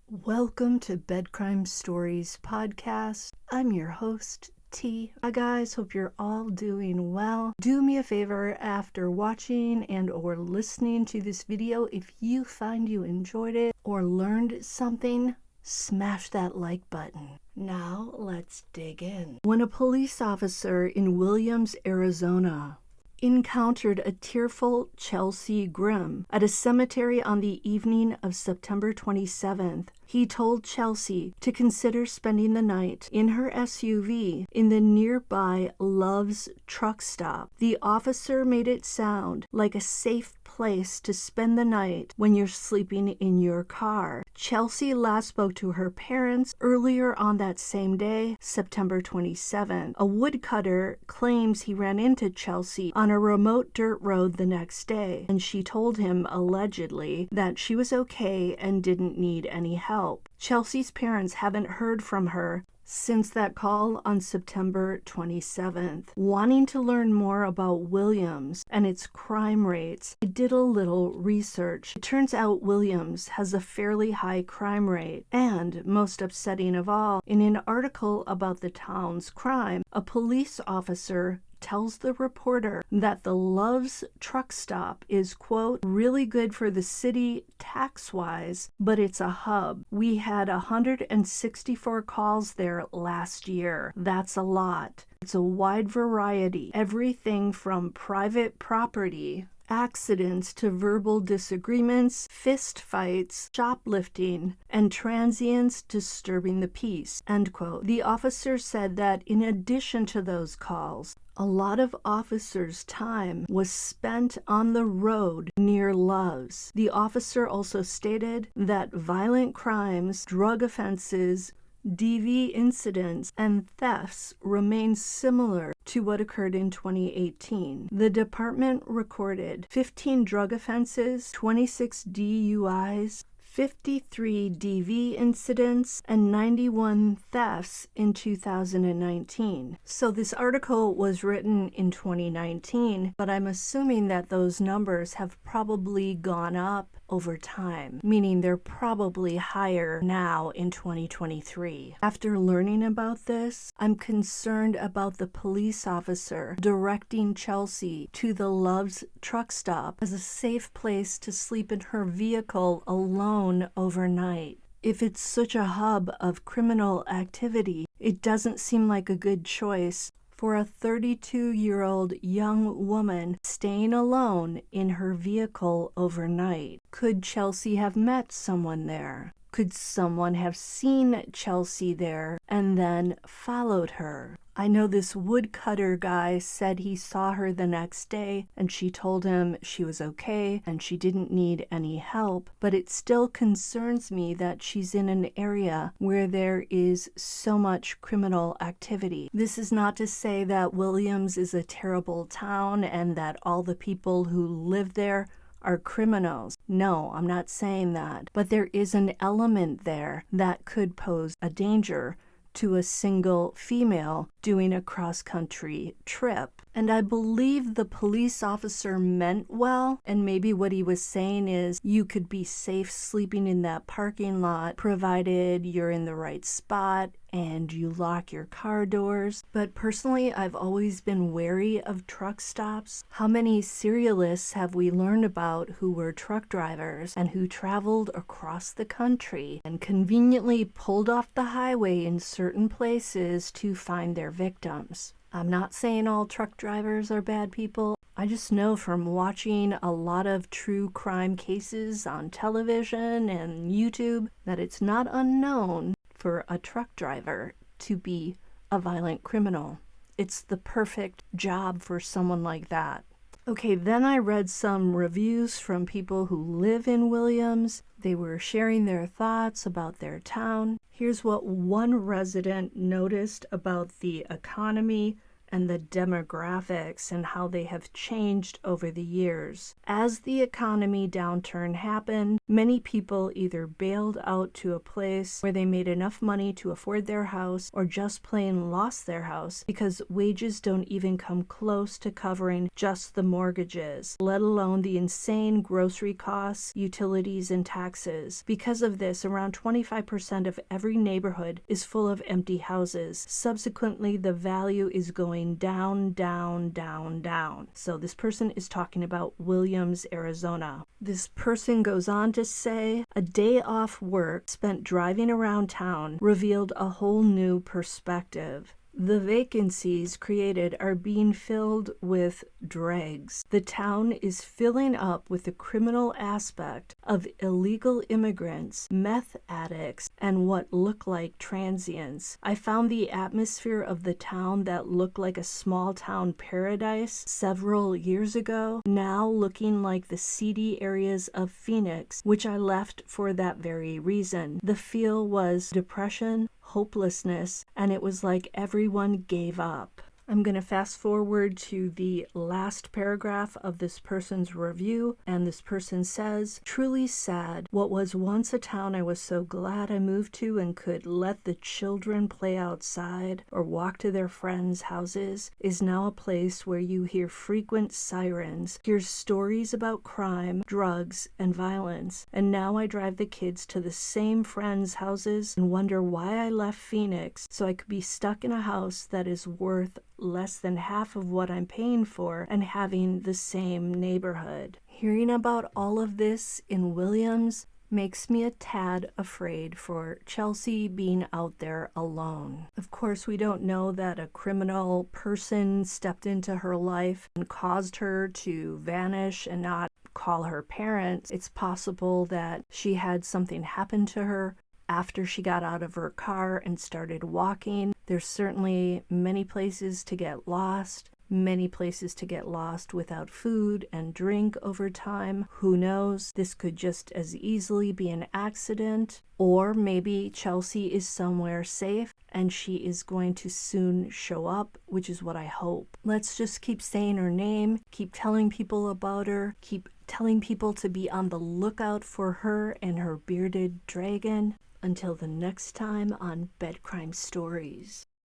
Welcome to Bedcrime Stories podcast. I'm your host, T. Hi guys, hope you're all doing well. Do me a favor after watching and or listening to this video, if you find you enjoyed it or learned something, smash that like button. Now let's dig in. When a police officer in Williams, Arizona, encountered a tearful Chelsea Grimm at a cemetery on the evening of September 27th, he told Chelsea to consider spending the night in her SUV in the nearby Love's truck stop. The officer made it sound like a safe place to spend the night when you're sleeping in your car. Chelsea last spoke to her parents earlier on that same day, September 27th. A woodcutter claims he ran into Chelsea on a remote dirt road the next day, and she told him, allegedly, that she was okay and didn't need any help. Chelsea's parents haven't heard from her since that call on September 27th. Wanting to learn more about Williams and its crime rates, I did a little research. It turns out Williams has a fairly high crime rate, and, most upsetting of all, in an article about the town's crime, a police officer tells the reporter that the Love's truck stop is, quote, really good for the city tax-wise, but it's a hub. We had 164 calls there last year. That's a lot. It's a wide variety, everything from private property accidents to verbal disagreements, fist fights, shoplifting, and transients disturbing the peace, end quote. The officer said that in addition to those calls, a lot of officers' time was spent on the road near Love's. The officer also stated that violent crimes, drug offenses, DV incidents, and thefts remain similar to what occurred in 2018. The department recorded 15 drug offenses, 26 DUIs, 53 DV incidents, and 91 thefts in 2019. So this article was written in 2019, but I'm assuming that those numbers have probably gone up over time, meaning they're probably higher now in 2023. After learning about this, I'm concerned about the police officer directing Chelsea to the Love's truck stop as a safe place to sleep in her vehicle alone overnight. If it's such a hub of criminal activity, it doesn't seem like a good choice for a 32-year-old young woman staying alone in her vehicle overnight. Could Chelsea have met someone there? Could someone have seen Chelsea there and then followed her? I know this woodcutter guy said he saw her the next day and she told him she was okay and she didn't need any help, but it still concerns me that she's in an area where there is so much criminal activity. This is not to say that Williams is a terrible town and that all the people who live there are criminals. No, I'm not saying that. But there is an element there that could pose a danger to a single female doing a cross-country trip. And I believe the police officer meant well, and maybe what he was saying is you could be safe sleeping in that parking lot provided you're in the right spot and you lock your car doors. But personally, I've always been wary of truck stops. How many serialists have we learned about who were truck drivers and who traveled across the country and conveniently pulled off the highway in certain places to find their victims? I'm not saying all truck drivers are bad people. I just know from watching a lot of true crime cases on television and YouTube that it's not unknown for a truck driver to be a violent criminal. It's the perfect job for someone like that. Okay, then I read some reviews from people who live in Williams. They were sharing their thoughts about their town. Here's what one resident noticed about the economy and the demographics and how they have changed over the years. As the economy downturn happened, many people either bailed out to a place where they made enough money to afford their house or just plain lost their house because wages don't even come close to covering just the mortgages, let alone the insane grocery costs, utilities, and taxes. Because of this, around 25% of every neighborhood is full of empty houses. Subsequently, the value is going down, down, down, down. So this person is talking about Williams, Arizona. This person goes on to say, a day off work spent driving around town revealed a whole new perspective. The vacancies created are being filled with dregs. The town is filling up with the criminal aspect of illegal immigrants, meth addicts, and what look like transients. I found the atmosphere of the town that looked like a small town paradise several years ago, now looking like the seedy areas of Phoenix, which I left for that very reason. The feel was depression, hopelessness, and it was like everyone gave up. I'm going to fast forward to the last paragraph of this person's review, and this person says, truly sad. What was once a town I was so glad I moved to and could let the children play outside or walk to their friends' houses is now a place where you hear frequent sirens, hear stories about crime, drugs, and violence. And now I drive the kids to the same friends' houses and wonder why I left Phoenix so I could be stuck in a house that is worth less than half of what I'm paying for and having the same neighborhood. Hearing about all of this in Williams makes me a tad afraid for Chelsea being out there alone. Of course, we don't know that a criminal person stepped into her life and caused her to vanish and not call her parents. It's possible that she had something happen to her after she got out of her car and started walking. There's certainly many places to get lost, without food and drink over time. Who knows? This could just as easily be an accident, or maybe Chelsea is somewhere safe and she is going to soon show up, which is what I hope. Let's just keep saying her name, keep telling people about her, keep telling people to be on the lookout for her and her bearded dragon. Until the next time on Bed Crime Stories.